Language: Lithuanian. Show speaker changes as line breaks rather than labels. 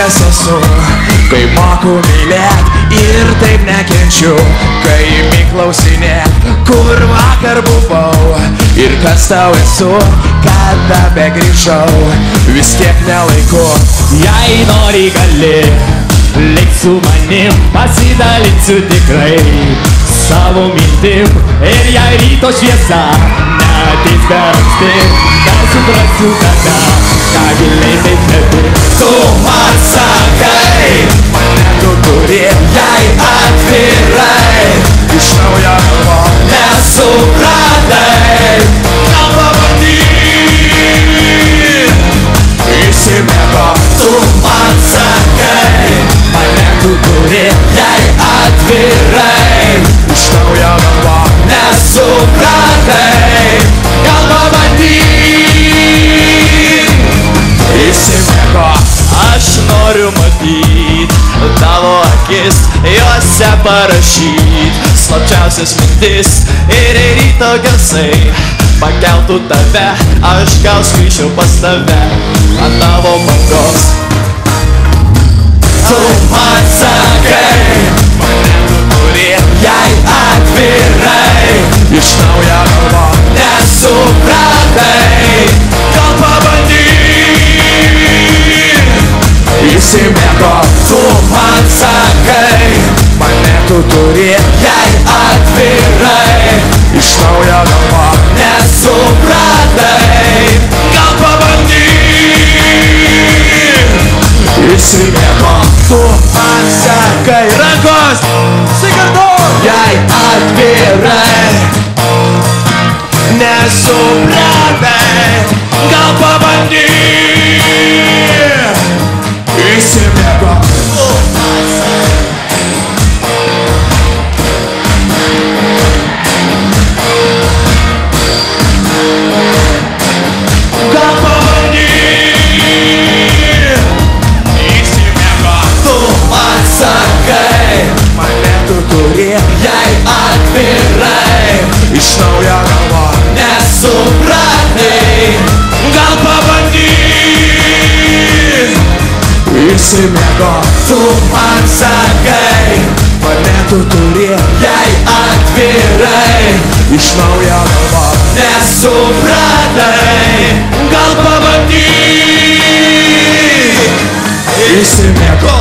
kas esu, kai moku mylėt ir taip nekenčiu, kai imi klausinėt, kur vakar buvau ir kas tau esu, kada begrįžau, vis tiek nelaiku. Jei nori gali, lik su manim, pasidalinsiu tikrai savo mintim, ir jei ryto šviesa neateis per anksti, nesuprasiu tada, ką giliai taip netik. Tu man sakai, mane tu turi, jei atvirai, iš naujo galvo nesupratai, gal pabandyk įsimėgo. Tu man sakai, mane tu turi, jei atvirai, iš naujo galvo nesupratai, gal pabandyk įsimėgo. Aš noriu matyt tavo akis, juose parašyt slapčiausias mintis, ir ryto garsai pakeltų tave, aš gal skrišiu pas tave ant tavo bangos. Tu man sakai, mane tu turi, jei atvirai, iš naujo galvo nesupratai, gal pabandyk įsimėgo. Tu man sakai, mane tu turi, jei atvirai, iš naujo galvo nesupratai, gal pabandyk įsimėgo. Tu man sakai, rankos, sigardu, jei atvirai, nesupratai, gal pabandyk įsimėgo. Gal pabandyk įsimėgo. Tu man sakai, mane tu turi, jei atvirai, iš naujo galvo nesupratai, gal pabandyk įsimėgo. Tu man sakai, mane tu turi, jei atvirai, iš naujo galvo nesupratai, gal pabandyk įsimėgo.